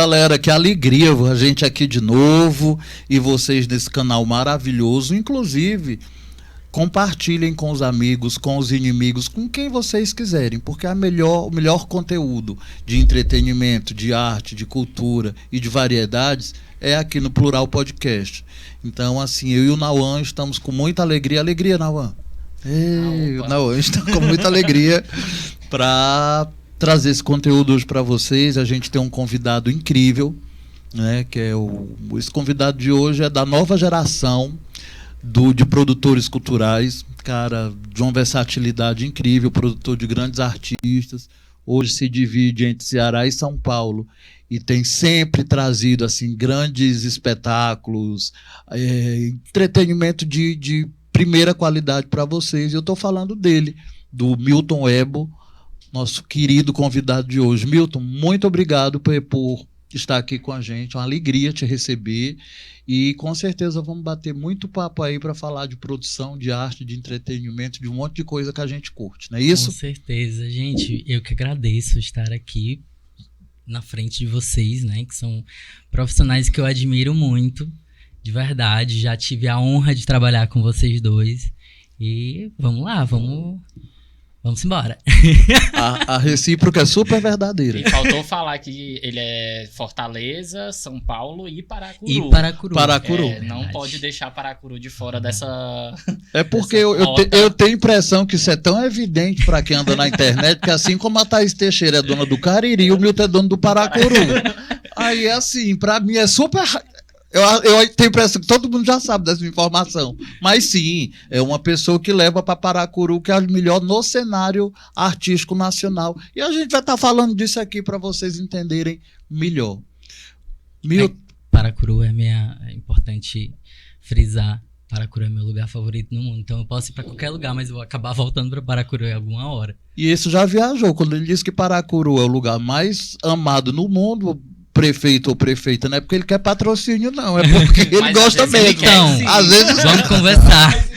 galera, que alegria a gente aqui de novo e vocês nesse canal maravilhoso. Inclusive, compartilhem com os amigos, com os inimigos, com quem vocês quiserem, porque o melhor conteúdo de entretenimento, de arte, de cultura e de variedades é aqui no Plural Podcast. Então, assim, eu e o Nauan estamos com muita alegria. Alegria, Nauan? O Nauan está com muita alegria para trazer esse conteúdo hoje para vocês. A gente tem um convidado incrível, né? Que é esse convidado de hoje é da nova geração de produtores culturais, cara, de uma versatilidade incrível, produtor de grandes artistas. Hoje se divide entre Ceará e São Paulo e tem sempre trazido assim grandes espetáculos, entretenimento de primeira qualidade para vocês. Eu estou falando dele, do Milton Ebo, nosso querido convidado de hoje. Milton, muito obrigado por estar aqui com a gente, uma alegria te receber e com certeza vamos bater muito papo aí para falar de produção, de arte, de entretenimento, de um monte de coisa que a gente curte, não é isso? Com certeza, gente, eu que agradeço estar aqui na frente de vocês, né, que são profissionais que eu admiro muito, de verdade, já tive a honra de trabalhar com vocês dois e vamos lá, vamos embora. A recíproca é super verdadeira. E faltou falar que ele é Fortaleza, São Paulo e Paracuru. E Paracuru. Não pode deixar Paracuru de fora dessa... É porque eu tenho a impressão que isso é tão evidente para quem anda na internet, que assim como a Thaís Teixeira é dona do Cariri, o Milton é dono do Paracuru. Aí, assim, para mim é super... Eu tenho a impressão que todo mundo já sabe dessa informação. Mas sim, é uma pessoa que leva para Paracuru, que é a melhor no cenário artístico nacional. E a gente vai estar falando disso aqui para vocês entenderem melhor. Paracuru é importante frisar. Paracuru é meu lugar favorito no mundo. Então eu posso ir para qualquer lugar, mas eu vou acabar voltando para Paracuru em alguma hora. E esse já viajou. Quando ele disse que Paracuru é o lugar mais amado no mundo, prefeito ou prefeita, não é porque ele quer patrocínio, não. É porque ele gosta mesmo. Então, às vezes vamos conversar.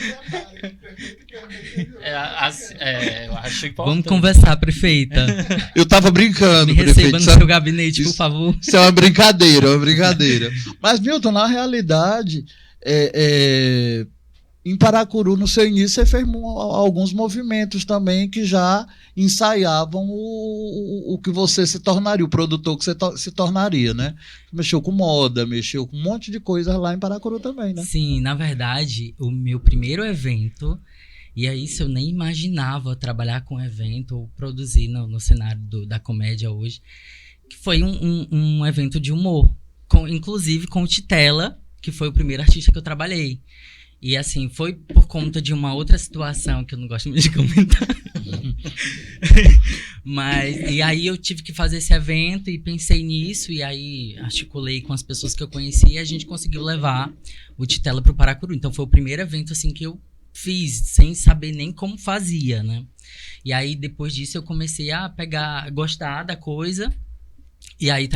Eu acho importante. Vamos conversar, prefeita. Eu tava brincando, Me receba prefeito. no seu gabinete, por favor. Isso é uma brincadeira, Mas, Milton, na realidade, em Paracuru, no seu início, você fez alguns movimentos também que já ensaiavam o que você se tornaria, o produtor que você se tornaria, né? Mexeu com moda, mexeu com um monte de coisa lá em Paracuru também, né? Sim, na verdade, o meu primeiro evento, e aí isso eu nem imaginava trabalhar com evento ou produzir no cenário da comédia hoje, que foi um evento de humor, inclusive com o Titela, que foi o primeiro artista que eu trabalhei. E assim, foi por conta de uma outra situação que eu não gosto muito de comentar. E aí eu tive que fazer esse evento e pensei nisso. E aí articulei com as pessoas que eu conhecia e a gente conseguiu levar o Titela pro Paracuru. Então foi o primeiro evento assim que eu fiz, sem saber nem como fazia, né? E aí depois disso eu comecei a gostar da coisa. E aí,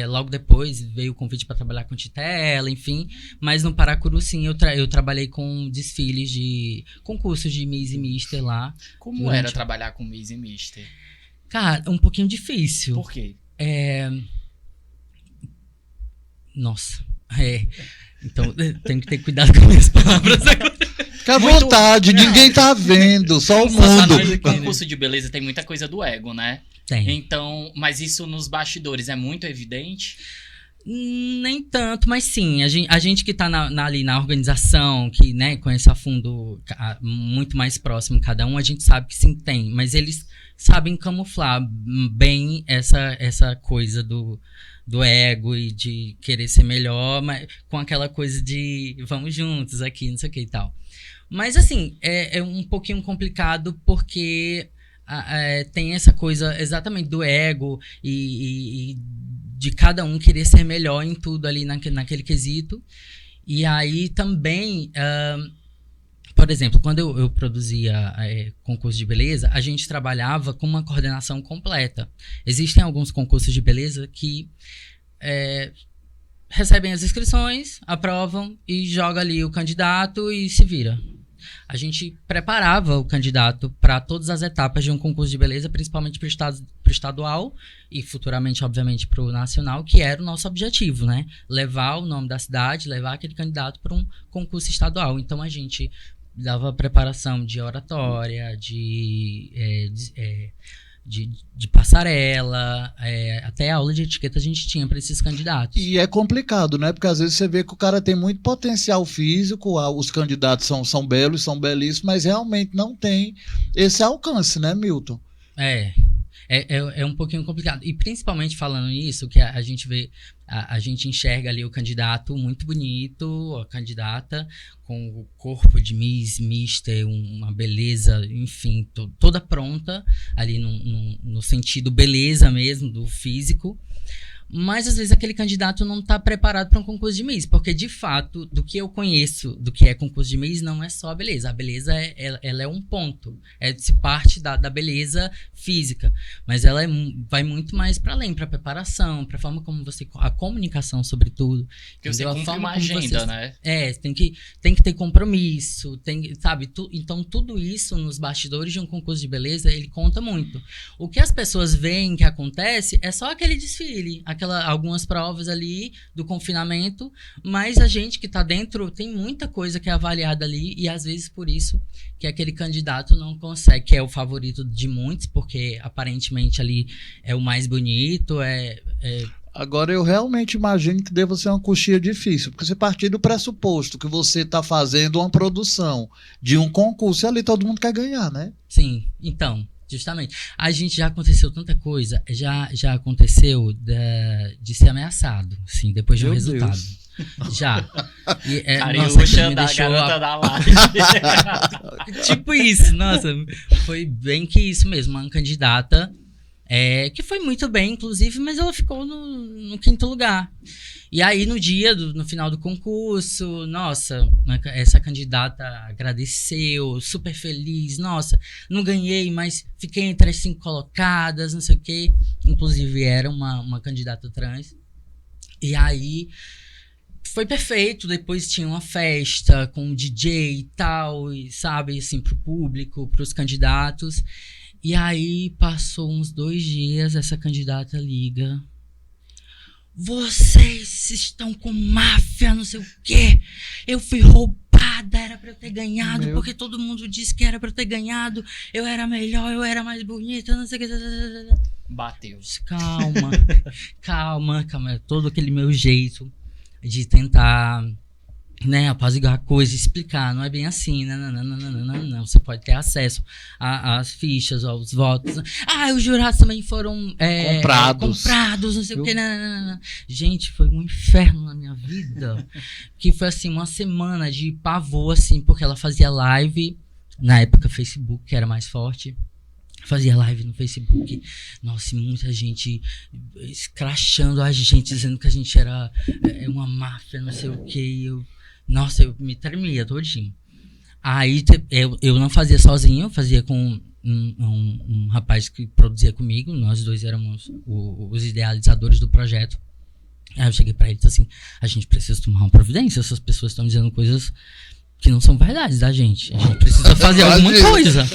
logo depois, veio o convite para trabalhar com Titela, enfim. Mas no Paracuru, sim, eu trabalhei com desfiles de concursos de Miss e Mister lá. Como era trabalhar com Miss e Mister? Cara, um pouquinho difícil. Por quê? Nossa. Então, tenho que ter cuidado com minhas palavras agora. Fica à vontade, ninguém tá vendo, só o mundo. Concurso de beleza tem muita coisa do ego, né? Tem. Então, mas isso nos bastidores é muito evidente? Nem tanto, mas sim, a gente que tá ali na organização, que, né, conhece a fundo, muito mais próximo cada um, a gente sabe que sim tem, mas eles sabem camuflar bem essa coisa do ego e de querer ser melhor, mas com aquela coisa de vamos juntos aqui, não sei o que e tal. Mas assim, é um pouquinho complicado porque tem essa coisa exatamente do ego e de cada um querer ser melhor em tudo ali naquele quesito. E aí também, por exemplo, quando eu produzia concurso de beleza, a gente trabalhava com uma coordenação completa. Existem alguns concursos de beleza que recebem as inscrições, aprovam e joga ali o candidato e se vira. a gente preparava o candidato para todas as etapas de um concurso de beleza, principalmente para o estadual e futuramente, obviamente, para o nacional, que era o nosso objetivo, né? Levar o nome da cidade, levar aquele candidato para um concurso estadual. Então, a gente dava preparação de oratória, de passarela, até aula de etiqueta a gente tinha para esses candidatos. E é complicado, né? Porque às vezes você vê que o cara tem muito potencial físico, os candidatos são belos, são belíssimos, mas realmente não tem esse alcance, né, Milton? É um pouquinho complicado. E principalmente falando isso, que a gente vê, a gente enxerga ali o candidato muito bonito, a candidata com o corpo de Mister, uma beleza, enfim, toda pronta ali no sentido beleza mesmo, do físico. Mas às vezes aquele candidato não está preparado para um concurso de Miss, porque de fato, do que eu conheço do que é concurso de Miss, não é só a beleza. A beleza ela é um ponto, se parte da beleza física, mas ela vai muito mais para além, para a preparação, para a forma como a comunicação sobretudo. Porque você cumpre uma agenda, né? Tem que ter compromisso, sabe? Então tudo isso nos bastidores de um concurso de beleza, ele conta muito. O que as pessoas veem que acontece é só aquele desfile, algumas provas ali do confinamento, mas a gente que está dentro tem muita coisa que é avaliada ali e às vezes por isso que aquele candidato não consegue, que é o favorito de muitos, porque aparentemente ali é o mais bonito, Agora, eu realmente imagino que deva ser uma coxinha difícil, porque você partir do pressuposto que você está fazendo uma produção de um concurso, e ali todo mundo quer ganhar, né? Sim, então... Justamente. A gente já aconteceu tanta coisa, já aconteceu de ser ameaçado, assim, depois do resultado. Deus. Já. Cariúcha da garota da live. Tipo isso, nossa. Foi bem que isso mesmo, uma candidata que foi muito bem, inclusive, mas ela ficou no 5º lugar. E aí, no final do concurso, nossa, essa candidata agradeceu, super feliz, nossa, não ganhei, mas fiquei entre as 5 colocadas, não sei o quê. Inclusive, era uma candidata trans. E aí, foi perfeito, depois tinha uma festa com DJ e tal, e, sabe, assim, pro público, pros candidatos. E aí, passou uns 2 dias, essa candidata liga... Vocês estão com máfia, não sei o quê. Eu fui roubada, era pra eu ter ganhado, porque todo mundo disse que era pra eu ter ganhado. Eu era melhor, eu era mais bonita, não sei o quê. Bateu. Calma. Todo aquele meu jeito de tentar, né, apaziguar a coisa, explicar. Não é bem assim, não. Você pode ter acesso às fichas, aos votos. Os jurados também foram comprados, não sei o que. Não. Gente, foi um inferno na minha vida. Que foi assim, uma semana de pavor, assim, porque ela fazia live, na época Facebook, que era mais forte. Fazia live no Facebook, nossa, e muita gente escrachando a gente, dizendo que a gente era uma máfia, não sei o que. Nossa, eu me tremia todinho. Aí eu não fazia sozinho, eu fazia com um rapaz que produzia comigo. Nós dois éramos os idealizadores do projeto. Aí eu cheguei pra ele e disse assim: a gente precisa tomar uma providência. Essas pessoas estão dizendo coisas que não são verdades da gente. A gente precisa fazer alguma coisa.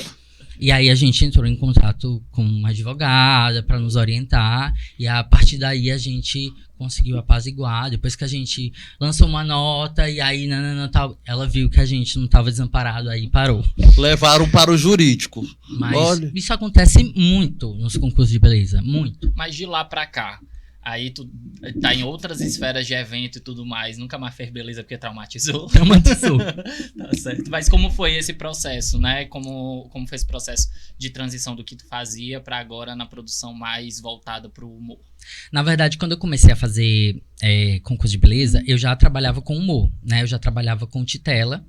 E aí a gente entrou em contato com uma advogada para nos orientar. E a partir daí a gente conseguiu apaziguar. Depois que a gente lançou uma nota e aí tal, ela viu que a gente não estava desamparado, aí parou. Levaram para o jurídico. Mas isso acontece muito nos concursos de beleza, muito. Mas de lá pra cá, aí tu tá em outras esferas de evento e tudo mais, nunca mais fez beleza porque traumatizou. Tá certo. Mas como foi esse processo, né? Como foi esse processo de transição do que tu fazia pra agora na produção mais voltada pro humor? Na verdade, quando eu comecei a fazer concurso de beleza, eu já trabalhava com humor, né? Eu já trabalhava com titela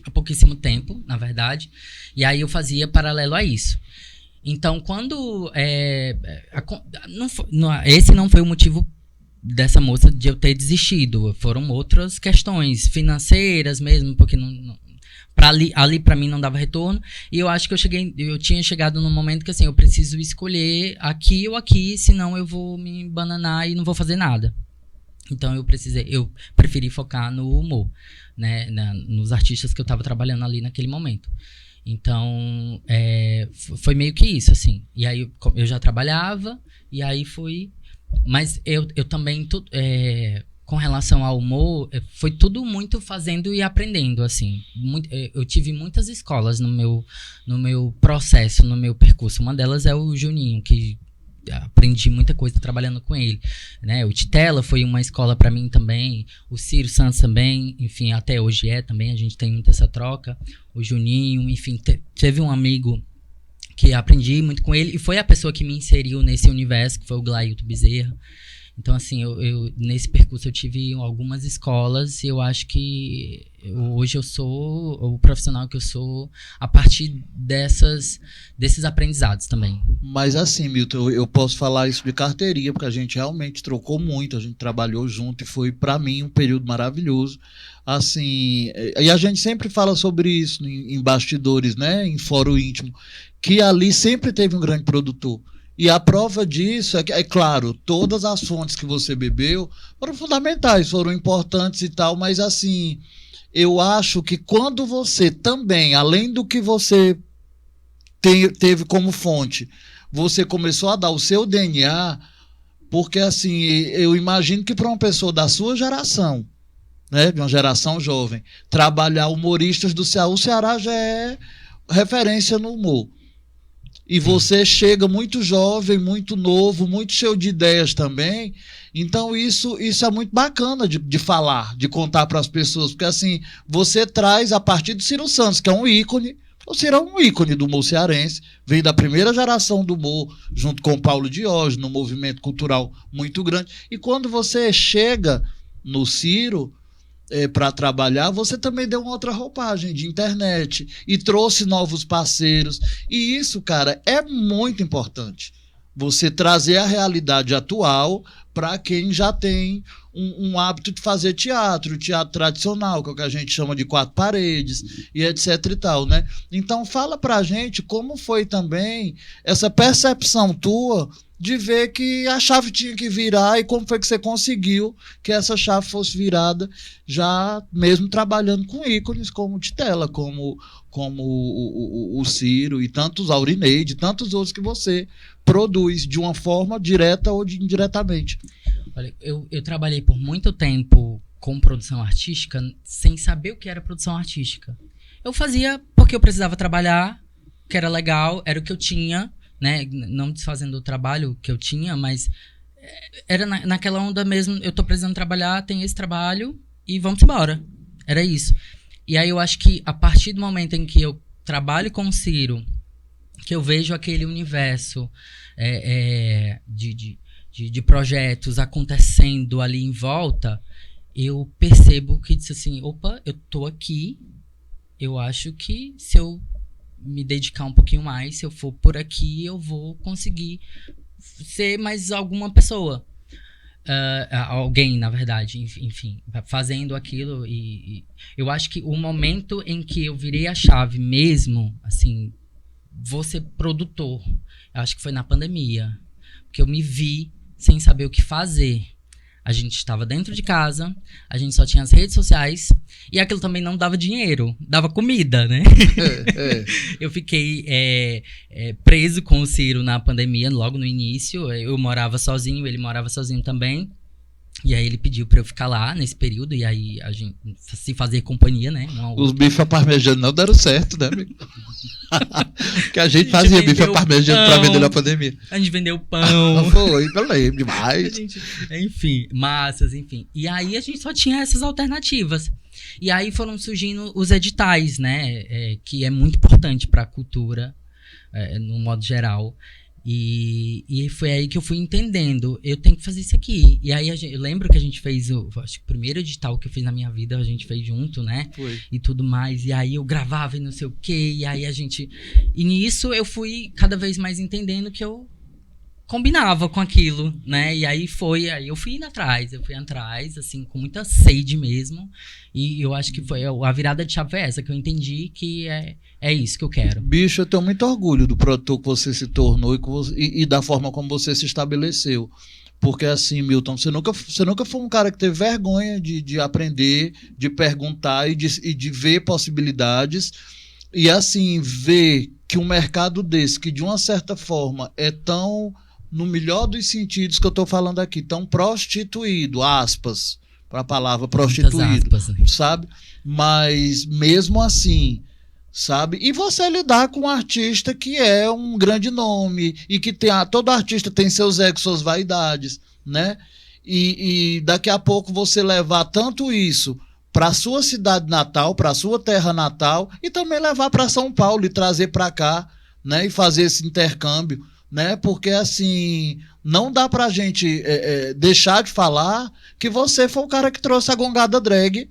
há pouquíssimo tempo, na verdade. E aí eu fazia paralelo a isso. Então, quando... esse não foi o motivo dessa moça de eu ter desistido. Foram outras questões financeiras mesmo, porque ali para mim não dava retorno. E eu acho que eu tinha chegado num momento que assim, eu preciso escolher aqui ou aqui, senão eu vou me bananar e não vou fazer nada. Então eu preferi focar no humor, né, nos artistas que eu estava trabalhando ali naquele momento. Então, foi meio que isso, assim. E aí eu já trabalhava, e aí fui... Mas eu também, com relação ao humor, foi tudo muito fazendo e aprendendo, assim. Eu tive muitas escolas no meu processo, no meu percurso. Uma delas é o Juninho, que aprendi muita coisa trabalhando com ele, né? O Titela foi uma escola para mim também, o Ciro Santos também, enfim, até hoje também, a gente tem muito essa troca. O Juninho, enfim, teve um amigo que aprendi muito com ele e foi a pessoa que me inseriu nesse universo, que foi o Glailton Bezerra. Então, assim, eu nesse percurso eu tive algumas escolas e eu acho que hoje eu sou o profissional que eu sou a partir desses aprendizados também. Mas assim, Milton, eu posso falar isso de carteirinha, porque a gente realmente trocou muito, a gente trabalhou junto e foi, para mim, um período maravilhoso. Assim, e a gente sempre fala sobre isso em bastidores, né, em fórum íntimo, que ali sempre teve um grande produtor. E a prova disso é claro, todas as fontes que você bebeu foram fundamentais, foram importantes e tal, mas assim, eu acho que quando você também, além do que você teve como fonte, você começou a dar o seu DNA, porque assim, eu imagino que para uma pessoa da sua geração, né, de uma geração jovem, trabalhar humoristas do Ceará, o Ceará já é referência no humor. E você chega muito jovem, muito novo, muito cheio de ideias também. Então isso é muito bacana de falar, de contar para as pessoas. Porque assim, você traz a partir do Ciro Santos, que é um ícone. O Ciro é um ícone do humor cearense. Veio da primeira geração do humor, junto com o Paulo Diógenes, num movimento cultural muito grande. E quando você chega no Ciro... para trabalhar, você também deu uma outra roupagem de internet e trouxe novos parceiros. E isso, cara, é muito importante. Você trazer a realidade atual para quem já tem um hábito de fazer teatro tradicional, que é o que a gente chama de 4 paredes, e etc e tal, né? Então fala pra gente como foi também essa percepção tua de ver que a chave tinha que virar e como foi que você conseguiu que essa chave fosse virada, já mesmo trabalhando com ícones como o Titela, como o Ciro e tantos, Aurineide, tantos outros que você produz de uma forma direta ou indiretamente. Olha, eu trabalhei por muito tempo com produção artística sem saber o que era produção artística. Eu fazia porque eu precisava trabalhar, que era legal, era o que eu tinha, né? Não desfazendo o trabalho que eu tinha, mas era naquela onda mesmo, eu tô precisando trabalhar, tem esse trabalho e vamos embora. Era isso. E aí eu acho que a partir do momento em que eu trabalho com o Ciro, que eu vejo aquele universo de projetos acontecendo ali em volta, eu percebo que disse assim, opa, eu tô aqui, eu acho que se eu me dedicar um pouquinho mais, se eu for por aqui, eu vou conseguir ser mais alguma pessoa. Alguém, na verdade, enfim, fazendo aquilo. E eu acho que o momento em que eu virei a chave mesmo, assim, vou ser produtor, eu acho que foi na pandemia, porque eu me vi sem saber o que fazer. A gente estava dentro de casa, a gente só tinha as redes sociais e aquilo também não dava dinheiro, dava comida, né? Eu fiquei preso com o Ciro na pandemia, logo no início. Eu morava sozinho, ele morava sozinho também. E aí ele pediu pra eu ficar lá nesse período, e aí a gente se fazer companhia, né? Os bifes à parmegiana não deram certo, né, amigo? Que a gente fazia bife à parmegiana pra vender na pandemia. A gente vendeu pão. Foi, eu lembro demais. Enfim, massas, enfim. E aí a gente só tinha essas alternativas. E aí foram surgindo os editais, né? Que é muito importante pra cultura, no modo geral. E foi aí que eu fui entendendo, eu tenho que fazer isso aqui. E aí eu lembro que a gente fez acho que o primeiro edital que eu fiz na minha vida, a gente fez junto, né? Foi. E tudo mais. E aí eu gravava e não sei o quê. E aí e nisso eu fui cada vez mais entendendo que eu combinava com aquilo, né? E aí eu fui indo atrás, assim, com muita sede mesmo. E eu acho que foi a virada de chave foi essa, que eu entendi que é isso que eu quero. Bicho, eu tenho muito orgulho do produtor que você se tornou e da forma como você se estabeleceu. Porque assim, Milton, você nunca foi um cara que teve vergonha de aprender, de perguntar e de ver possibilidades. E assim, ver que um mercado desse, que de uma certa forma é tão, no melhor dos sentidos que eu estou falando aqui, tão prostituído, aspas, para a palavra prostituído, aspas, né? sabe? Mas mesmo assim, sabe? E você lidar com um artista que é um grande nome e que todo artista tem seus egos, suas vaidades, né? E daqui a pouco você levar tanto isso para sua cidade natal, para sua terra natal e também levar para São Paulo e trazer para cá, né? E fazer esse intercâmbio, né? Porque assim, não dá pra gente deixar de falar que você foi o cara que trouxe a Gongada Drag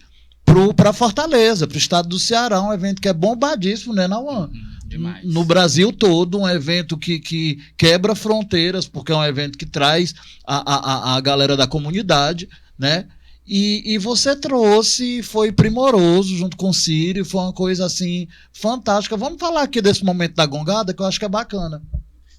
para Fortaleza, para o estado do Ceará, um evento que é bombadíssimo, né, Nauan? Demais. No Brasil todo, um evento que quebra fronteiras, porque é um evento que traz a galera da comunidade, né? E você trouxe, foi primoroso junto com o Círio, foi uma coisa assim fantástica. Vamos falar aqui desse momento da Gongada, que eu acho que é bacana.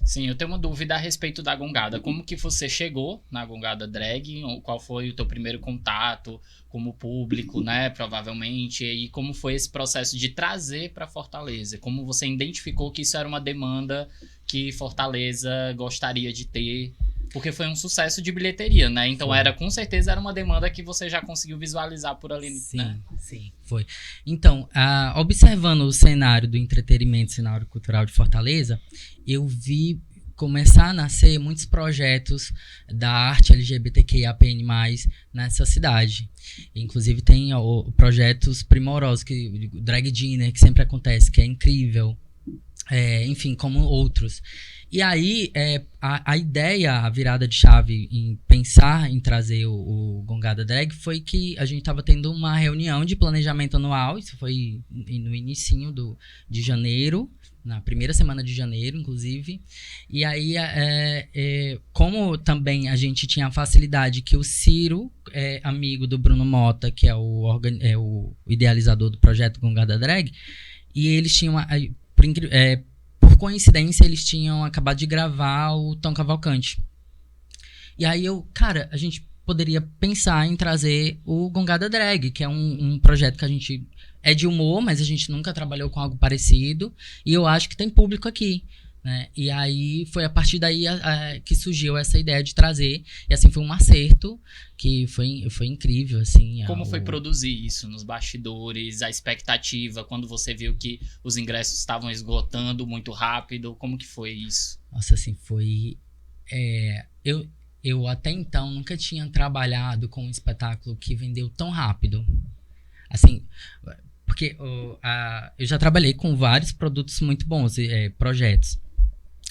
Sim, eu tenho uma dúvida a respeito da Gongada. Como que você chegou na Gongada Drag? Qual foi o teu primeiro contato como público, né? Provavelmente. E como foi esse processo de trazer para Fortaleza? Como você identificou que isso era uma demanda que Fortaleza gostaria de ter? Porque foi um sucesso de bilheteria, né? Então com certeza era uma demanda que você já conseguiu visualizar por ali, sim, né? Sim, foi. Então, observando o cenário do entretenimento, cenário cultural de Fortaleza, eu vi começar a nascer muitos projetos da arte LGBTQIAPN+, nessa cidade. Inclusive tem projetos primorosos, que Drag Dinner, que sempre acontece, que é incrível. Enfim, como outros. E aí, a ideia, a virada de chave em pensar em trazer o Gongada Drag foi que a gente estava tendo uma reunião de planejamento anual, isso foi no inicinho de janeiro, na primeira semana de janeiro, inclusive. E aí, como também a gente tinha a facilidade que o Ciro é amigo do Bruno Mota, que é o idealizador do projeto Gongada Drag, e eles tinham... por coincidência, eles tinham acabado de gravar o Tom Cavalcante. E aí a gente poderia pensar em trazer o Gongada Drag, que é um projeto que a gente é de humor, mas a gente nunca trabalhou com algo parecido. E eu acho que tem público aqui, né? E aí foi a partir daí que surgiu essa ideia de trazer. E assim, foi um acerto que foi incrível, assim. Como foi produzir isso nos bastidores, a expectativa, quando você viu que os ingressos estavam esgotando muito rápido, como que foi isso? Nossa, assim, foi... Eu até então nunca tinha trabalhado com um espetáculo que vendeu tão rápido. Assim, porque eu já trabalhei com vários produtos muito bons, projetos.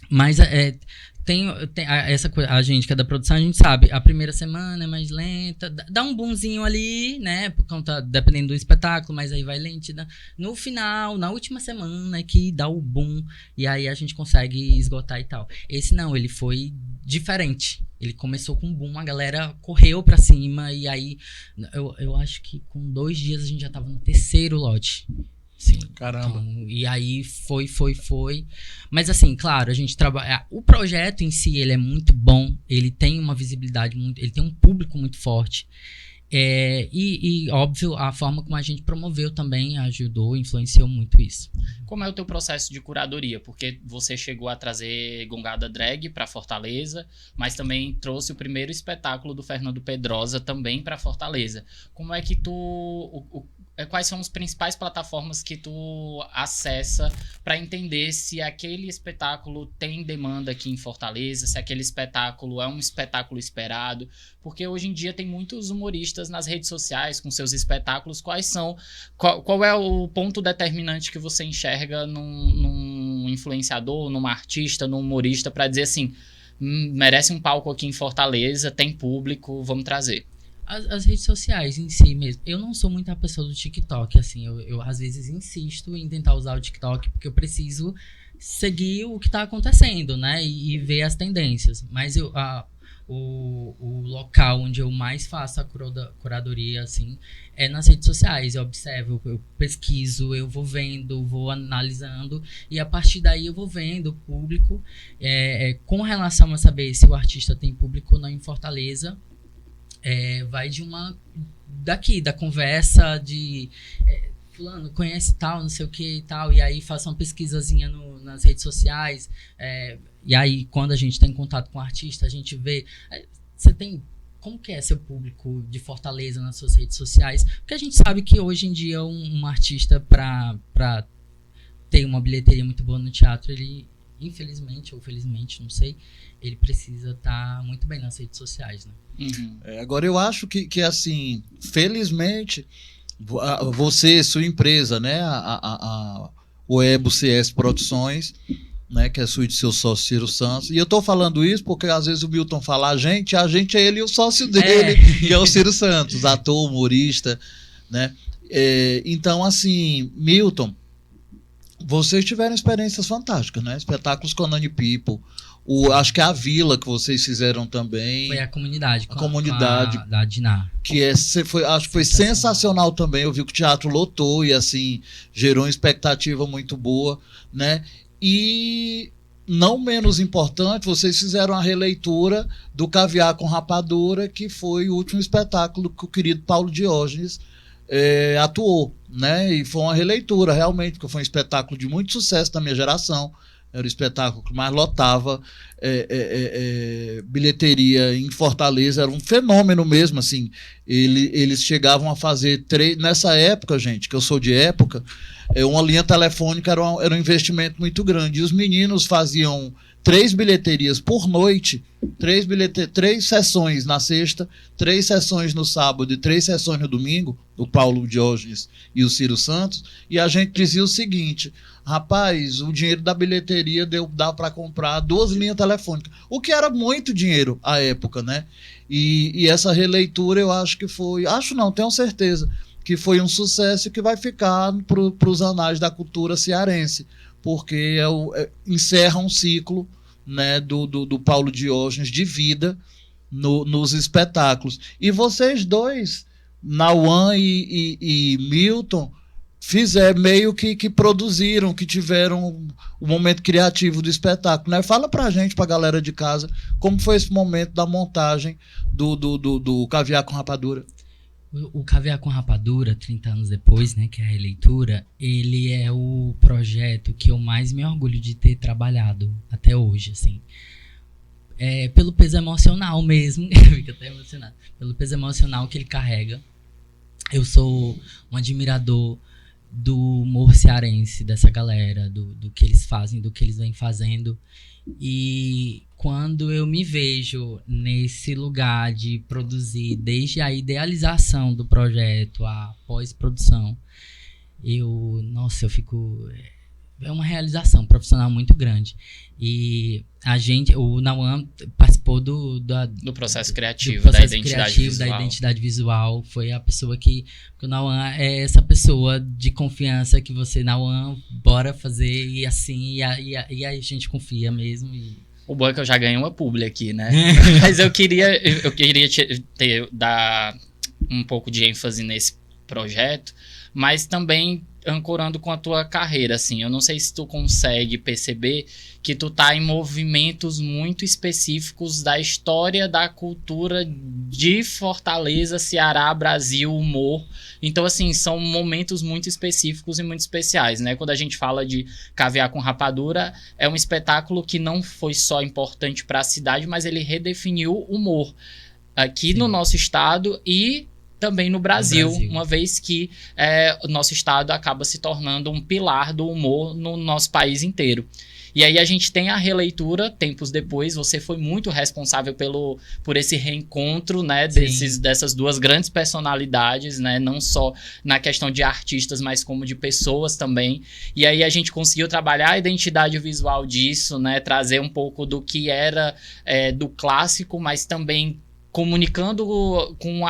Mas tem essa coisa, a gente que é da produção, a gente sabe, a primeira semana é mais lenta, dá um boomzinho ali, né, por conta, dependendo do espetáculo, mas aí vai lento. No final, na última semana é que dá o boom, e aí a gente consegue esgotar e tal. Esse não, ele foi diferente. Ele começou com um boom, a galera correu pra cima, e aí eu acho que com 2 dias a gente já tava no 3º lote. Sim. Caramba. Então, e aí foi. Mas assim, claro, a gente trabalha. O projeto em si, ele é muito bom. Ele tem uma visibilidade muito. Ele tem um público muito forte. E óbvio, a forma como a gente promoveu também ajudou, influenciou muito isso. Como é o teu processo de curadoria? Porque você chegou a trazer Gongada Drag para Fortaleza, mas também trouxe o primeiro espetáculo do Fernando Pedrosa também para Fortaleza. Como é que quais são as principais plataformas que tu acessa para entender se aquele espetáculo tem demanda aqui em Fortaleza, se aquele espetáculo é um espetáculo esperado? Porque hoje em dia tem muitos humoristas nas redes sociais com seus espetáculos. Qual é o ponto determinante que você enxerga num influenciador, num artista, num humorista para dizer assim, merece um palco aqui em Fortaleza, tem público, vamos trazer? As redes sociais em si mesmo. Eu não sou muito a pessoa do TikTok, assim. Eu às vezes insisto em tentar usar o TikTok porque eu preciso seguir o que tá acontecendo, né? E ver as tendências. Mas o local onde eu mais faço a curadoria, assim, é nas redes sociais. Eu observo, eu pesquiso, eu vou vendo, vou analisando, e a partir daí eu vou vendo o público. Com relação a saber se o artista tem público ou não em Fortaleza, vai da conversa de fulano conhece tal, não sei o que e tal, e aí faço uma pesquisazinha nas redes sociais, e aí quando a gente tem contato com o artista, a gente vê, como que é seu público de Fortaleza nas suas redes sociais, porque a gente sabe que hoje em dia um artista para ter uma bilheteria muito boa no teatro, ele, infelizmente ou felizmente, não sei, ele precisa estar muito bem nas redes sociais, né? Uhum. Agora eu acho que assim, felizmente, você, sua empresa, né, o Ebo CS Produções, né, que é sua e de seu sócio Ciro Santos, e eu tô falando isso porque às vezes o Milton fala a gente é ele e o sócio dele, que é o Ciro Santos, ator, humorista, né? Então, assim, Milton, vocês tiveram experiências fantásticas, né? Espetáculos com a Nani People, acho que é a Vila que vocês fizeram também. Foi a comunidade. A comunidade. Da Diná. Acho que foi sensacional também. Eu vi que o teatro lotou e, assim, gerou uma expectativa muito boa, né? E, não menos importante, vocês fizeram a releitura do Caviar com Rapadura, que foi o último espetáculo que o querido Paulo Diógenes atuou, né? E foi uma releitura, realmente, porque foi um espetáculo de muito sucesso da minha geração. Era o espetáculo que mais lotava bilheteria em Fortaleza, era um fenômeno mesmo, assim. Eles chegavam a fazer nessa época, gente, que eu sou de época, uma linha telefônica era um investimento muito grande. E os meninos faziam 3 bilheterias por noite, 3 sessões na sexta, 3 sessões no sábado e 3 sessões no domingo, o Paulo Diógenes e o Ciro Santos, e a gente dizia o seguinte: rapaz, o dinheiro da bilheteria dá para comprar 2 linhas telefônicas, o que era muito dinheiro à época, né? E essa releitura eu acho que tenho certeza que foi um sucesso e que vai ficar para os anais da cultura cearense, porque encerra um ciclo, né, do Paulo Diógenes de vida nos espetáculos. E vocês dois, Nauã e Milton, meio que produziram, que tiveram o momento criativo do espetáculo, né? Fala pra gente, pra galera de casa, como foi esse momento da montagem do Caviar com Rapadura. O Caviar com Rapadura, 30 anos depois, né, que é a releitura, ele é o projeto que eu mais me orgulho de ter trabalhado até hoje, assim. Pelo peso emocional mesmo, eu fico até emocionado, pelo peso emocional que ele carrega. Eu sou um admirador do humor cearense, dessa galera, do que eles fazem, do que eles vêm fazendo. E quando eu me vejo nesse lugar de produzir, desde a idealização do projeto, a pós-produção, eu fico... É uma realização profissional muito grande. E o Nauã participou do processo criativo, da identidade visual. Foi a pessoa que o Nauã é essa pessoa de confiança que você, Nauã, bora fazer, e assim, e a gente confia mesmo. O bom é que eu já ganhei uma publi aqui, né? Mas eu queria dar um pouco de ênfase nesse projeto, mas também ancorando com a tua carreira, assim. Eu não sei se tu consegue perceber que tu tá em movimentos muito específicos da história da cultura de Fortaleza, Ceará, Brasil, humor. Então, assim, são momentos muito específicos e muito especiais, né? Quando a gente fala de Caviar com Rapadura, é um espetáculo que não foi só importante para a cidade, mas ele redefiniu o humor aqui no nosso estado e também no Brasil, uma vez que o nosso estado acaba se tornando um pilar do humor no nosso país inteiro. E aí a gente tem a releitura, tempos depois, você foi muito responsável por esse reencontro, né, dessas duas grandes personalidades, né, não só na questão de artistas, mas como de pessoas também. E aí a gente conseguiu trabalhar a identidade visual disso, né, trazer um pouco do que era do clássico, mas também comunicando com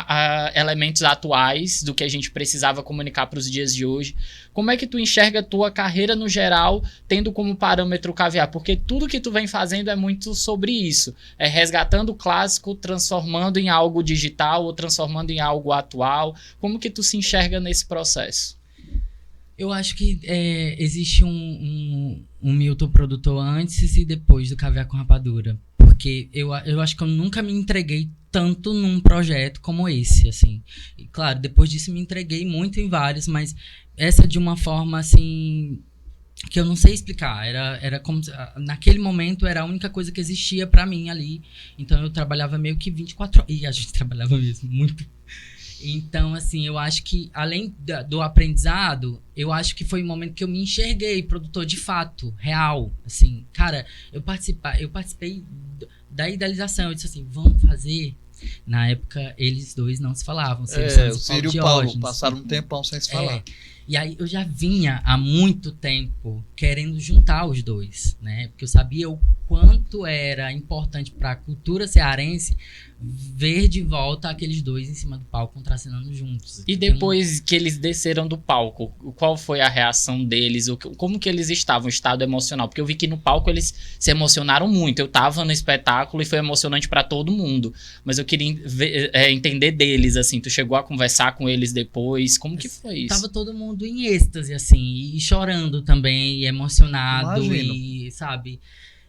elementos atuais do que a gente precisava comunicar para os dias de hoje. Como é que tu enxerga a tua carreira no geral, tendo como parâmetro o caviar? Porque tudo que tu vem fazendo é muito sobre isso. É resgatando o clássico, transformando em algo digital ou transformando em algo atual. Como que tu se enxerga nesse processo? Eu acho que existe um Milton produtor antes e depois do Caviar com Rapadura. Porque eu acho que eu nunca me entreguei tanto num projeto como esse, assim. E, claro, depois disso me entreguei muito em vários, mas essa de uma forma, assim, que eu não sei explicar. Era como... Naquele momento era a única coisa que existia pra mim ali. Então eu trabalhava meio que 24 horas. E a gente trabalhava mesmo muito. Então, assim, eu acho que, além do aprendizado, eu acho que foi um momento que eu me enxerguei produtor de fato, real. Assim, cara, eu participei da idealização. Eu disse assim, vamos fazer... Na época, eles dois não se falavam. O Ciro e o Paulo passaram um tempão sem se falar. E aí eu já vinha há muito tempo querendo juntar os dois, né? Porque eu sabia o quanto era importante para a cultura cearense ver de volta aqueles dois em cima do palco contracenando juntos. E depois que eles desceram do palco, qual foi a reação deles? Como que eles estavam, o estado emocional? Porque eu vi que no palco eles se emocionaram muito. Eu tava no espetáculo e foi emocionante para todo mundo. Mas eu queria entender deles, assim. Tu chegou a conversar com eles depois? Como que foi isso? Tava todo mundo em êxtase, assim, e chorando também, e emocionado. Imagino. E, sabe...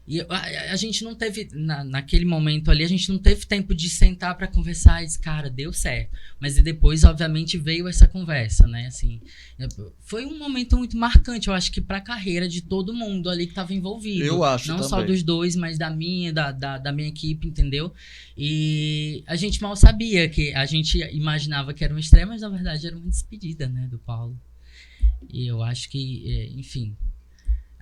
E a gente não teve, naquele momento ali, a gente não teve tempo de sentar pra conversar e dizer, cara, deu certo. Mas depois, obviamente, veio essa conversa, né, assim. Foi um momento muito marcante, eu acho que pra carreira de todo mundo ali que tava envolvido. Eu acho não também. só dos dois, mas da minha equipe, entendeu? E a gente mal sabia que a gente imaginava que era uma estreia, mas na verdade era uma despedida, né, do Paulo. E eu acho que, enfim...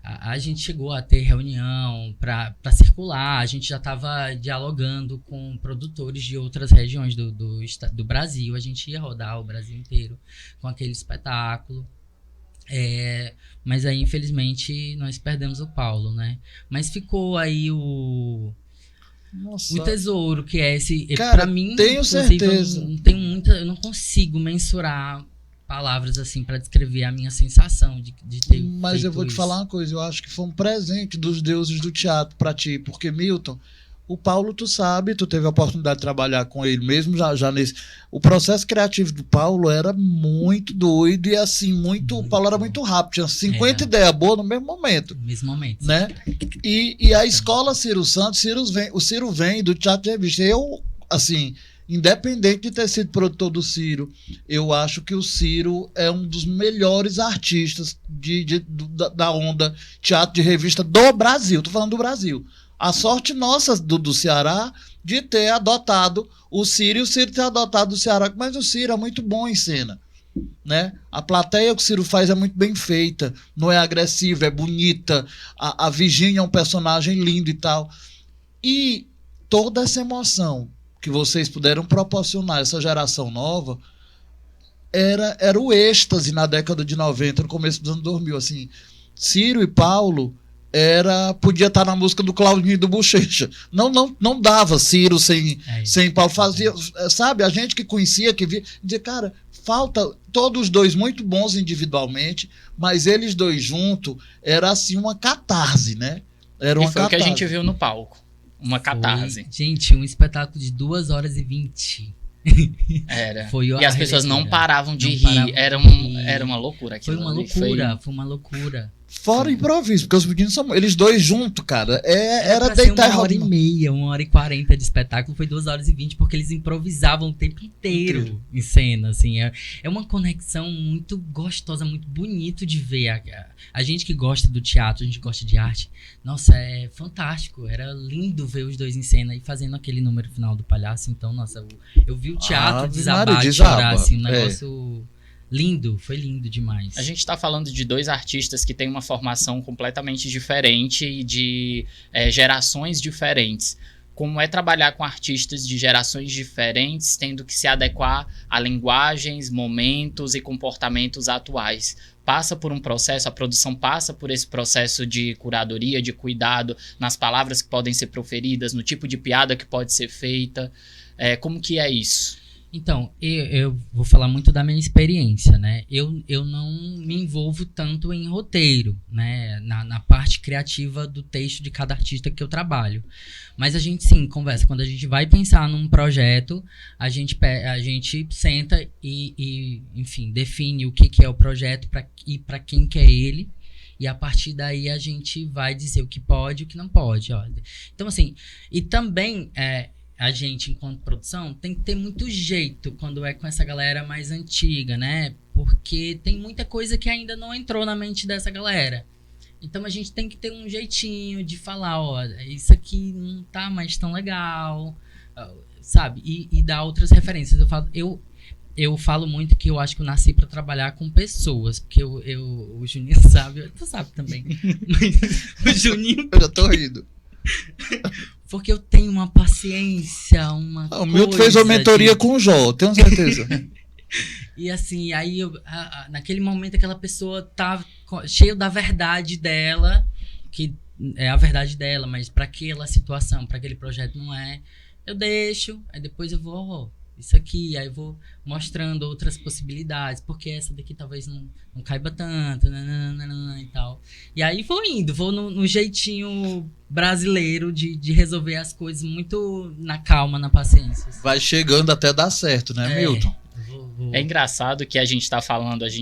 A gente chegou a ter reunião para circular, a gente já estava dialogando com produtores de outras regiões do Brasil, a gente ia rodar o Brasil inteiro com aquele espetáculo. Mas aí, infelizmente, nós perdemos o Paulo, né? Mas ficou aí o tesouro, que é esse... Cara, pra mim, tenho certeza. Eu não consigo mensurar palavras assim pra descrever a minha sensação de ter Mas eu vou te isso. falar uma coisa, eu acho que foi um presente dos deuses do teatro pra ti, porque Milton, o Paulo, tu sabe, tu teve a oportunidade de trabalhar com ele mesmo já nesse... O processo criativo do Paulo era muito doido e assim, muito o Paulo era muito rápido, tinha 50 ideias boas no mesmo momento. No mesmo momento. Né? E a escola Ciro Santos, o Ciro vem do Teatro de Revista. Eu, assim... Independente de ter sido produtor do Ciro, eu acho que o Ciro é um dos melhores artistas da onda teatro de revista do Brasil. Estou falando do Brasil. A sorte nossa do Ceará de ter adotado o Ciro e o Ciro ter adotado o Ceará. Mas o Ciro é muito bom em cena. Né? A plateia que o Ciro faz é muito bem feita, não é agressiva, é bonita. A Virgínia é um personagem lindo e tal. E toda essa emoção que vocês puderam proporcionar essa geração nova, era o êxtase na década de 90, no começo dos anos 2000, assim. Ciro e Paulo podia estar na música do Claudinho e do Bochecha. Não dava Ciro sem Paulo. Fazia, sabe, a gente que conhecia, que via, dizia, cara, falta todos os dois muito bons individualmente, mas eles dois juntos, era assim uma catarse, né? Era uma e foi catarse. O que a gente viu no palco. Uma catarse. Gente, um espetáculo de 2 horas e 20. Era. Foi e as pessoas não paravam de rir. Era uma loucura aquilo. Foi uma loucura. Fora improviso, porque os meninos são... Eles dois juntos, cara. Era pra deitar ser 1h30, 1h40 de espetáculo. Foi 2 horas e 20, porque eles improvisavam o tempo inteiro em cena, assim. É uma conexão muito gostosa, muito bonito de ver. A gente que gosta do teatro, a gente gosta de arte. Nossa, é fantástico. Era lindo ver os dois em cena e fazendo aquele número final do palhaço. Então, nossa, eu vi o teatro desabar, chorar, assim, um negócio... Lindo, foi lindo demais. A gente está falando de 2 artistas que têm uma formação completamente diferente e de gerações diferentes. Como é trabalhar com artistas de gerações diferentes, tendo que se adequar a linguagens, momentos e comportamentos atuais. Passa por um processo, a produção passa por esse processo de curadoria, de cuidado nas palavras que podem ser proferidas, no tipo de piada que pode ser feita. Como que é isso? Então, eu vou falar muito da minha experiência, né? Eu não me envolvo tanto em roteiro, né? Na parte criativa do texto de cada artista que eu trabalho. Mas a gente, sim, conversa. Quando a gente vai pensar num projeto, a gente senta enfim, define o que é o projeto e para quem que é ele. E a partir daí a gente vai dizer o que pode e o que não pode. Ó. Então, assim, e também... a gente, enquanto produção, tem que ter muito jeito quando é com essa galera mais antiga, né? Porque tem muita coisa que ainda não entrou na mente dessa galera. Então a gente tem que ter um jeitinho de falar, ó, isso aqui não tá mais tão legal, sabe? E dar outras referências. Eu falo muito que eu acho que eu nasci pra trabalhar com pessoas, porque o Juninho sabe, tu sabe também. Mas o Juninho... Eu já tô rindo. Porque eu tenho uma paciência, o Milton fez uma mentoria com o Jó, tenho certeza. E assim, aí naquele momento aquela pessoa tá cheia da verdade dela, que é a verdade dela, mas para aquela situação, para aquele projeto não é. Eu deixo, aí depois eu vou, isso aqui, aí eu vou mostrando outras possibilidades, porque essa daqui talvez não caiba tanto, e tal. E aí vou no jeitinho brasileiro de resolver as coisas muito na calma, na paciência. Vai chegando até dar certo, né, Milton? É engraçado que a gente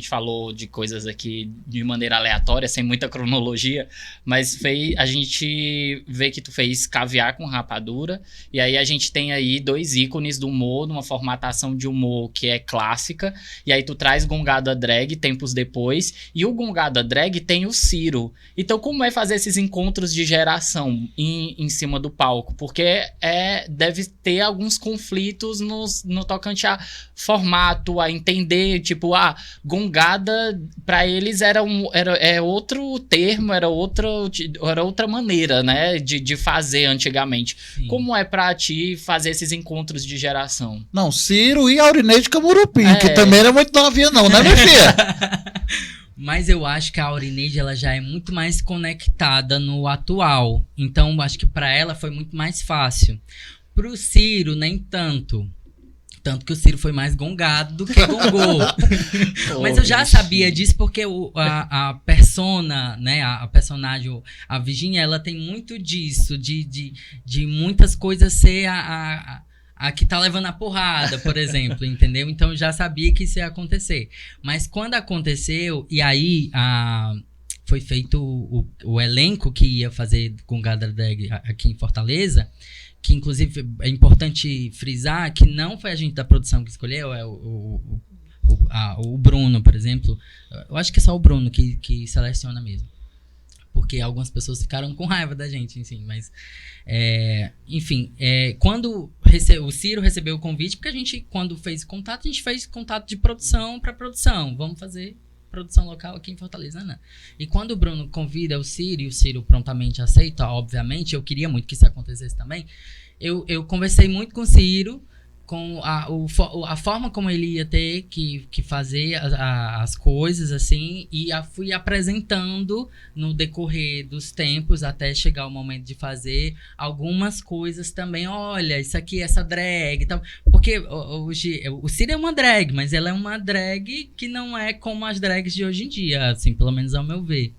falou de coisas aqui de maneira aleatória, sem muita cronologia, mas a gente vê que tu fez Caviar com Rapadura, e aí a gente tem aí 2 ícones do humor, numa formatação de humor que é clássica, e aí tu traz Gongada Drag tempos depois, e o Gongada Drag tem o Ciro. Então como é fazer esses encontros de geração em cima do palco? Porque deve ter alguns conflitos no tocante a formato, a entender, tipo, gongada pra eles era outro termo, era outra maneira, né, de fazer antigamente. Sim. Como é pra ti fazer esses encontros de geração? Não, Ciro e Aurineide Camurupim, que também era muito novinha não, né, minha filha? Mas eu acho que a Aurineide, ela já é muito mais conectada no atual, então acho que pra ela foi muito mais fácil. Pro Ciro, nem tanto. Tanto que o Ciro foi mais gongado do que gongou. Mas eu já sabia disso porque a persona, né, a personagem, a Virginia, ela tem muito disso, de muitas coisas ser a que tá levando a porrada, por exemplo, entendeu? Então eu já sabia que isso ia acontecer. Mas quando aconteceu, e aí foi feito o elenco que ia fazer Gongada Drag aqui em Fortaleza, que inclusive é importante frisar que não foi a gente da produção que escolheu, o Bruno, por exemplo. Eu acho que é só o Bruno que seleciona mesmo. Porque algumas pessoas ficaram com raiva da gente, enfim. Mas, enfim, quando o Ciro recebeu o convite, porque a gente, quando fez contato, a gente fez contato de produção para produção. Vamos fazer produção local aqui em Fortaleza, né? E quando o Bruno convida o Ciro, e o Ciro prontamente aceita, obviamente, eu queria muito que isso acontecesse também, eu conversei muito com o Ciro, com a forma como ele ia ter que fazer as coisas, assim, e fui apresentando no decorrer dos tempos, até chegar o momento de fazer algumas coisas também. Olha, isso aqui, essa drag e tal. Porque hoje, o Ciro é uma drag, mas ela é uma drag que não é como as drags de hoje em dia, assim, pelo menos ao meu ver.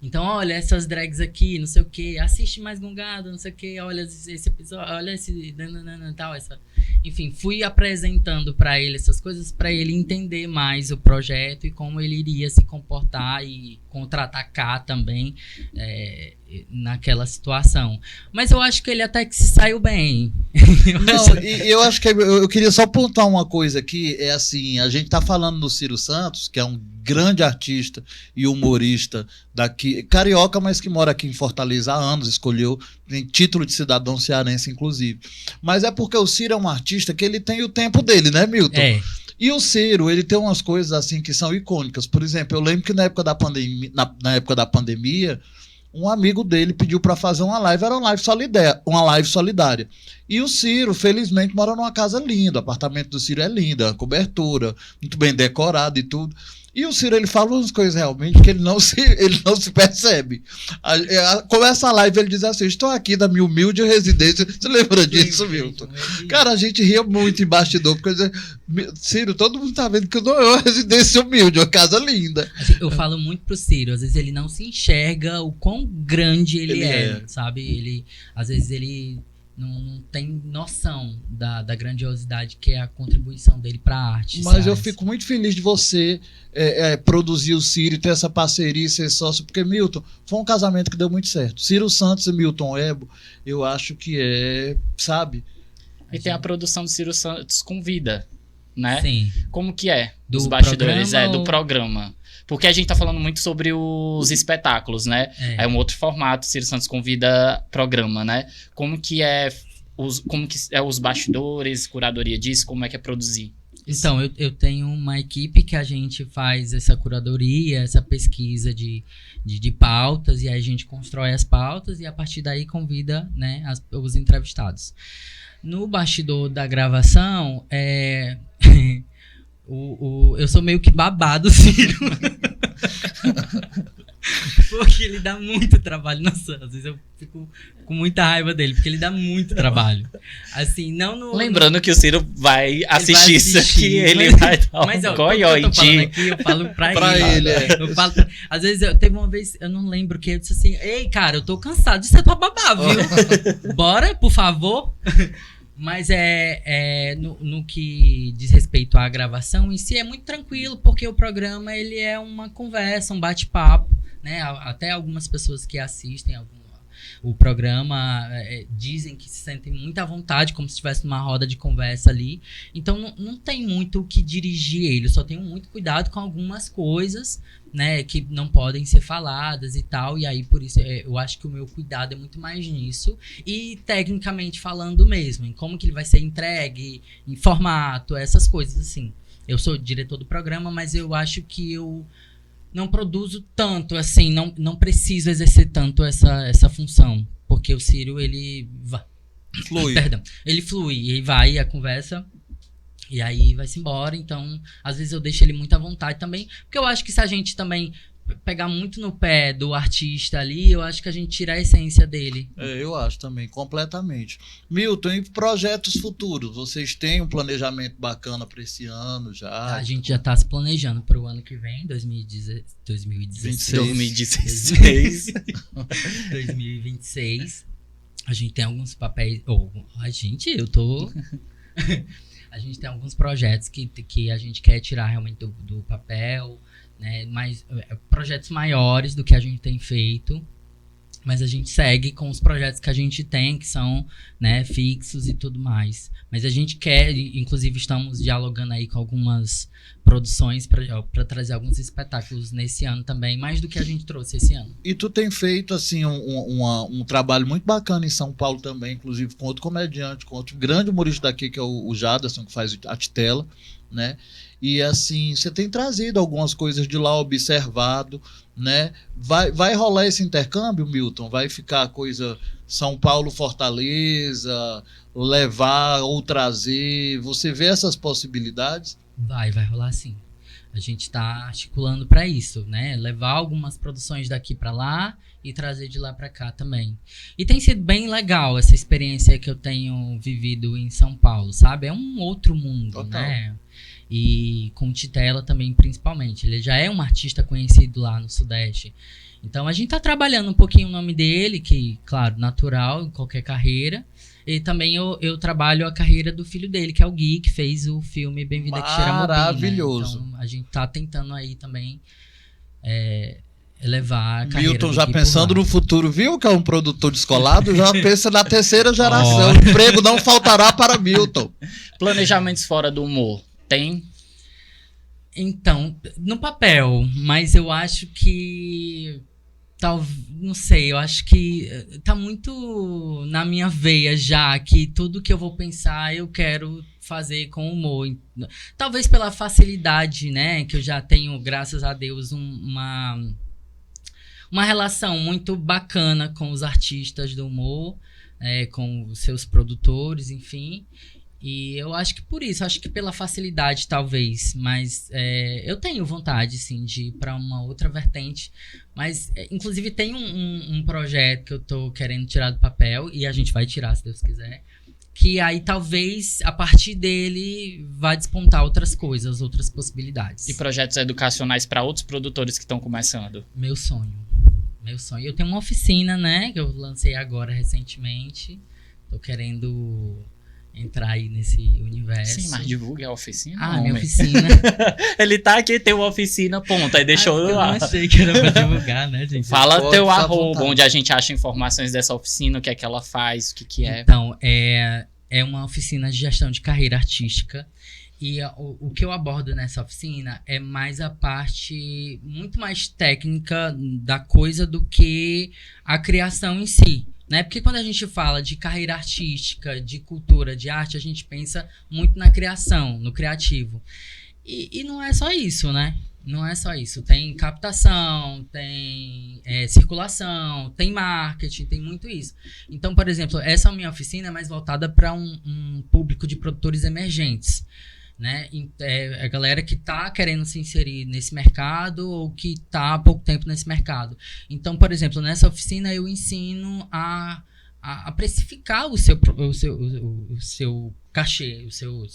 Então, olha, essas drags aqui, não sei o que, assiste mais Gongada, não sei o que, olha esse episódio, olha esse... tal, essa... Enfim, fui apresentando pra ele essas coisas, pra ele entender mais o projeto e como ele iria se comportar e contra-atacar também naquela situação. Mas eu acho que ele até que se saiu bem. Eu acho que eu queria só apontar uma coisa aqui, é assim, a gente tá falando do Ciro Santos, que é um grande artista e humorista daqui, carioca, mas que mora aqui em Fortaleza há anos, escolheu, tem título de cidadão cearense, inclusive. Mas é porque o Ciro é um artista que ele tem o tempo dele, né, Milton? E o Ciro, ele tem umas coisas assim que são icônicas. Por exemplo, eu lembro que na época da pandemia, um amigo dele pediu para fazer uma live, era uma live solidária. E o Ciro, felizmente, mora numa casa linda, o apartamento do Ciro é lindo, a cobertura, muito bem decorado e tudo. E o Ciro, ele fala umas coisas realmente que ele não se percebe. Começa a live, ele diz assim: estou aqui na minha humilde residência. Você lembra disso, Milton? Cara, a gente ria muito em bastidor, porque Ciro, todo mundo tá vendo que não é uma residência humilde, é uma casa linda. Eu falo muito pro Ciro, às vezes ele não se enxerga o quão grande ele é, sabe? Às vezes ele não tem noção da grandiosidade que é a contribuição dele para a arte. Mas eu fico muito feliz de você produzir o Ciro, ter essa parceria, ser sócio, porque, Milton, foi um casamento que deu muito certo. Ciro Santos e Milton Ebo, eu acho que sabe? E tem a produção do Ciro Santos Convida, né? Sim. Como que é? Dos bastidores, do programa. Porque a gente tá falando muito sobre os espetáculos, né? É um outro formato, Ciro Santos Convida programa, né? Como que é os bastidores, curadoria disso, como é que é produzir? Então, eu tenho uma equipe que a gente faz essa curadoria, essa pesquisa de pautas, e aí a gente constrói as pautas e a partir daí convida, né, os entrevistados. No bastidor da gravação, eu sou meio que babado, Ciro. Porque ele dá muito trabalho. Nossa, às vezes eu fico com muita raiva dele, porque ele dá muito trabalho. Assim, não Lembrando que o Ciro vai assistir isso aqui, ele vai dar um goioide. Eu falo pra ele. Eu falo, às vezes, teve uma vez, eu não lembro que eu disse assim: ei, cara, eu tô cansado de ser tua babá, viu? Bora, por favor. Mas no que diz respeito à gravação em si, é muito tranquilo, porque o programa ele é uma conversa, um bate-papo, né? Até algumas pessoas que assistem o programa dizem que se sentem muito à vontade, como se estivesse numa roda de conversa ali. Então não tem muito o que dirigir ele, eu só tenho muito cuidado com algumas coisas, né, que não podem ser faladas e tal, e aí por isso eu acho que o meu cuidado é muito mais nisso, e tecnicamente falando mesmo, em como que ele vai ser entregue, em formato, essas coisas assim. Eu sou diretor do programa, mas eu acho que eu não produzo tanto, assim, não preciso exercer tanto essa função, porque o Ciro, ele flui. Perdão, ele flui, e vai a conversa, e aí vai-se embora. Então, às vezes eu deixo ele muito à vontade também, porque eu acho que se a gente também pegar muito no pé do artista ali, eu acho que a gente tira a essência dele. Eu acho também, completamente. Milton, e projetos futuros? Vocês têm um planejamento bacana para esse ano já? A gente já está se planejando para o ano que vem, 2016. 2026. A gente tem alguns papéis... A gente tem alguns projetos que a gente quer tirar realmente do papel, né? Mas projetos maiores do que a gente tem feito, mas a gente segue com os projetos que a gente tem, que são, né, fixos e tudo mais. Mas a gente quer, inclusive estamos dialogando aí com algumas produções para trazer alguns espetáculos nesse ano também, mais do que a gente trouxe esse ano. E tu tem feito assim um trabalho muito bacana em São Paulo também, inclusive com outro comediante, com outro grande humorista daqui, que é o Jaderson, que faz a Titela, né? E assim, você tem trazido algumas coisas de lá, observado, né? Vai rolar esse intercâmbio, Milton? Vai ficar a coisa São Paulo-Fortaleza, levar ou trazer? Você vê essas possibilidades? Vai rolar sim. A gente está articulando para isso, né? Levar algumas produções daqui para lá e trazer de lá para cá também. E tem sido bem legal essa experiência que eu tenho vivido em São Paulo, sabe? É um outro mundo, total, né? E com o Titela também, principalmente. Ele já é um artista conhecido lá no Sudeste. Então a gente tá trabalhando um pouquinho o nome dele, que, claro, natural em qualquer carreira. E também eu trabalho a carreira do filho dele, que é o Gui, que fez o filme Bem-vinda que Cheira Mobi, né? Maravilhoso. Então a gente tá tentando aí também elevar a carreira. Milton já pensando no futuro, viu que é um produtor descolado, já pensa na terceira geração. O emprego não faltará para Milton. Planejamentos fora do humor. Tem? Então, no papel, mas eu acho que não sei, eu acho que tá muito na minha veia já, que tudo que eu vou pensar eu quero fazer com humor. Talvez pela facilidade, né, que eu já tenho, graças a Deus, uma relação muito bacana com os artistas do humor, com os seus produtores, enfim. E eu acho que por isso, acho que pela facilidade talvez, mas eu tenho vontade, sim, de ir para uma outra vertente, mas inclusive tem um projeto que eu tô querendo tirar do papel, e a gente vai tirar, se Deus quiser, que aí talvez a partir dele vá despontar outras coisas, outras possibilidades. E projetos educacionais para outros produtores que estão começando? Meu sonho. Eu tenho uma oficina, né, que eu lancei agora recentemente, tô querendo entrar aí nesse universo. Sim, mas divulgue a oficina. Minha oficina. Ele tá aqui, tem uma oficina, ponto. Aí deixou eu lá. não achei que era pra divulgar, né, gente? Fala Pode teu ficar à arroba, vontade. onde a gente acha informações dessa oficina, o que é que ela faz, o que que é. Então, é uma oficina de gestão de carreira artística. E o que eu abordo nessa oficina é mais a parte muito mais técnica da coisa do que a criação em si. Né? Porque quando a gente fala de carreira artística, de cultura, de arte, a gente pensa muito na criação, no criativo. E não é só isso, né? Não é só isso. Tem captação, tem circulação, tem marketing, tem muito isso. Então, por exemplo, essa minha oficina é mais voltada para um público de produtores emergentes. Né? A galera que está querendo se inserir nesse mercado ou que está há pouco tempo nesse mercado. Então, por exemplo, nessa oficina eu ensino a precificar o seu cachê, o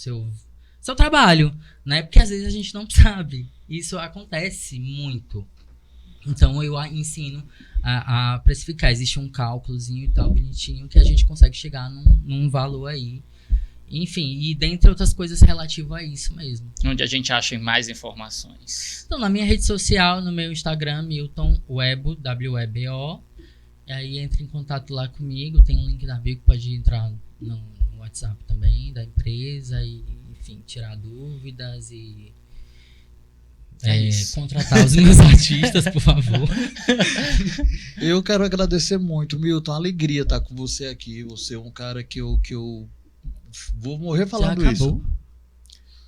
seu trabalho, né? Porque às vezes a gente não sabe. Isso acontece muito. Então eu ensino a precificar. Existe um cálculozinho e tal, bonitinho, que a gente consegue chegar num valor aí. Enfim, e dentre outras coisas relativo a isso mesmo. Onde a gente acha mais informações? Então, na minha rede social, no meu Instagram, Milton Webo, W-E-B-O. E aí entra em contato lá comigo, tem um link da bio que pode entrar no WhatsApp também, da empresa, e enfim, tirar dúvidas e contratar os meus artistas, por favor. Eu quero agradecer muito, Milton. Alegria estar com você aqui. Você é um cara que eu vou morrer falando Já isso. acabou?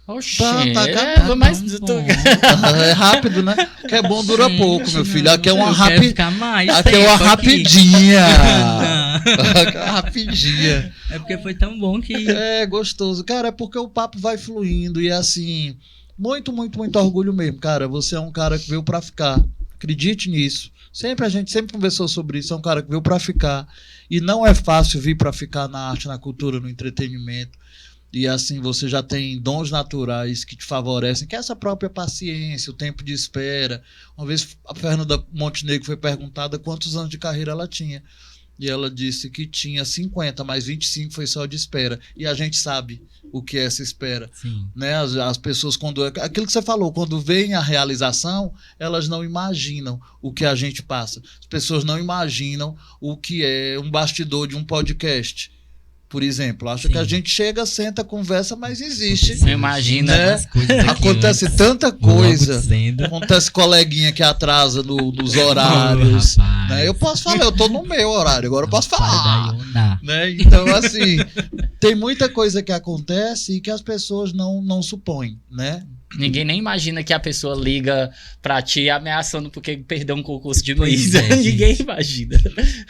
Oxê, Tá acabando. mas É rápido, né? O que é bom dura Gente, pouco, meu filho. Aqui é uma eu quero ficar mais Aqui é tempo uma aqui. rapidinha. Não. Aqui é uma rapidinha. É porque foi tão bom que... É gostoso. Cara, é porque o papo vai fluindo e assim, muito, muito, muito orgulho mesmo, cara. Você é um cara que veio pra ficar. Acredite nisso. A gente sempre conversou sobre isso. É um cara que veio pra ficar. E não é fácil vir pra ficar na arte, na cultura, no entretenimento. E assim, você já tem dons naturais que te favorecem, que é essa própria paciência, o tempo de espera. Uma vez a Fernanda Montenegro foi perguntada quantos anos de carreira ela tinha. E ela disse que tinha 50, mas 25 foi só de espera. E a gente sabe o que é essa espera. Sim. Né? As pessoas, aquilo que você falou, quando vem a realização, elas não imaginam o que a gente passa. As pessoas não imaginam o que é um bastidor de um podcast, por exemplo. Acha Sim. que a gente chega, senta, conversa, mas existe. Você imagina, né? as coisas aqui Acontece antes, tanta vou logo coisa. dizendo. Acontece coleguinha que atrasa nos horários. Oh, rapaz. Né? Eu posso falar, eu tô no meu horário, agora eu posso Não para falar. daí, Ona. Né? Então, assim, tem muita coisa que acontece e que as pessoas não supõem, né? ninguém nem imagina que a pessoa liga pra ti ameaçando porque perdeu um concurso de Pois Luiz. é, Ninguém imagina.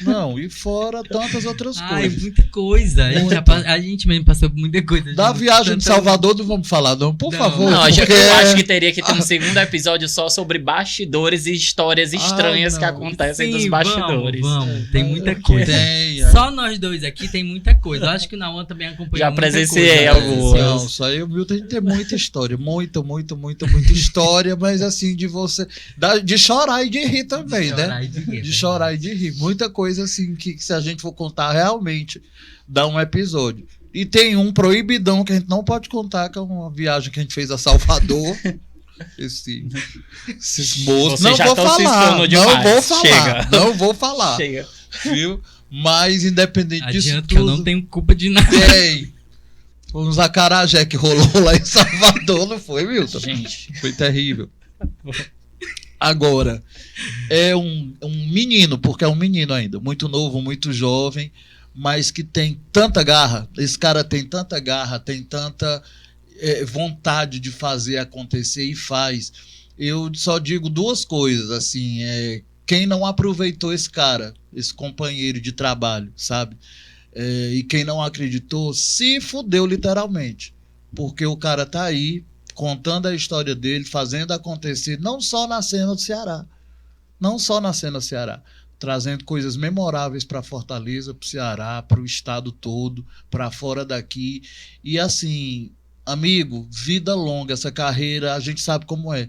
Não, e fora tantas outras Ai, coisas. muita coisa. Muita. A gente mesmo passou por muita coisa. Da viagem de Salvador não vamos falar, não, por Não. favor. Não, porque... eu acho que teria que ter um segundo episódio só sobre bastidores e histórias estranhas que não. acontecem dos Sim, bastidores. Vamos, tem muita Porque coisa. tem, Só nós dois aqui tem muita coisa. Eu acho que o Nauan também acompanhou Já muita presenciei coisa. algumas. Não, isso aí o Milton, a gente tem muita história, muita história, mas assim, de você, de chorar e de rir também, né? De chorar e de rir. Muita coisa assim que se a gente for contar realmente dá um episódio. E tem um proibidão que a gente não pode contar, que é uma viagem que a gente fez a Salvador. Esses moços. Vocês Não já vou estão se falar, expondo não demais. vou falar, Chega. não vou falar, Chega. viu? Mas independente disso Adianta que eu tudo, não tenho culpa de nada. tem. Foi uns acarajé que rolou lá em Salvador, não foi, Milton? Gente. Foi terrível. Agora, é um menino, porque é um menino ainda, muito novo, muito jovem, mas que tem tanta garra. Esse cara tem tanta garra, tem tanta vontade de fazer acontecer e faz. Eu só digo duas coisas, assim, quem não aproveitou esse cara, esse companheiro de trabalho, sabe? E quem não acreditou se fudeu literalmente. Porque o cara tá aí contando a história dele, fazendo acontecer, não só na cena do Ceará. Não só na cena do Ceará. Trazendo coisas memoráveis para Fortaleza, para o Ceará, para o estado todo, para fora daqui. E assim, amigo, vida longa, essa carreira, a gente sabe como é.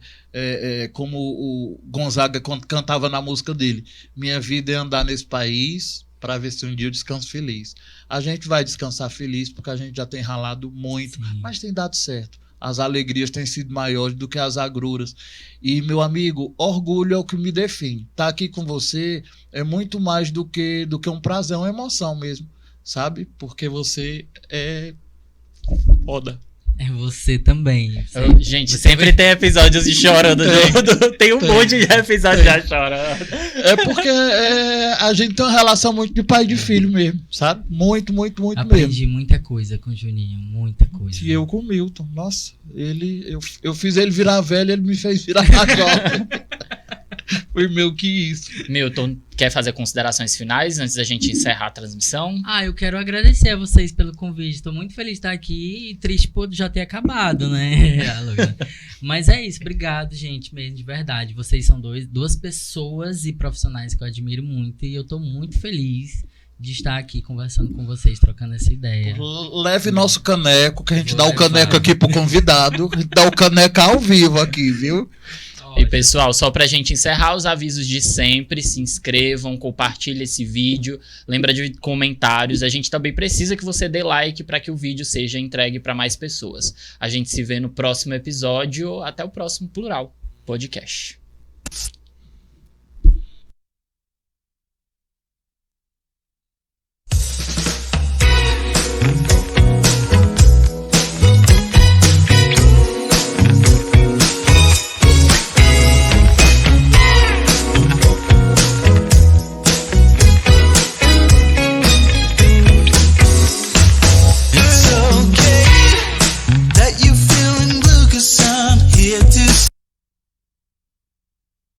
Como o Gonzaga cantava na música dele. Minha vida é andar nesse país para ver se um dia eu descanso feliz. A gente vai descansar feliz porque a gente já tem ralado muito, Sim. mas tem dado certo. As alegrias têm sido maiores do que as agruras. E, meu amigo, orgulho é o que me define. Estar aqui com você é muito mais do que um prazer, é uma emoção mesmo, sabe? Porque você é foda. É você também. Gente, sempre tem episódios de chorando. Tem um monte de episódios já chorando. É porque a gente tem uma relação muito de pai e de filho mesmo, sabe? Muito, muito, muito mesmo. Aprendi muita coisa com o Juninho, muita coisa. E eu com o Milton. Nossa, eu fiz ele virar velho, ele me fez virar jovem. Foi meio que isso. Milton, quer fazer considerações finais antes da gente encerrar a transmissão? Eu quero agradecer a vocês pelo convite. Estou muito feliz de estar aqui e triste por já ter acabado, né? Mas é isso, obrigado, gente, mesmo, de verdade. Vocês são duas pessoas e profissionais que eu admiro muito e eu estou muito feliz de estar aqui conversando com vocês, trocando essa ideia. Leve nosso caneco, que a gente dá o caneco aqui pro convidado. A gente dá o caneco ao vivo aqui, viu? E pessoal, só pra gente encerrar os avisos de sempre, se inscrevam, compartilhem esse vídeo, lembra de comentários, a gente também precisa que você dê like para que o vídeo seja entregue para mais pessoas. A gente se vê no próximo episódio, até o próximo Plural Podcast.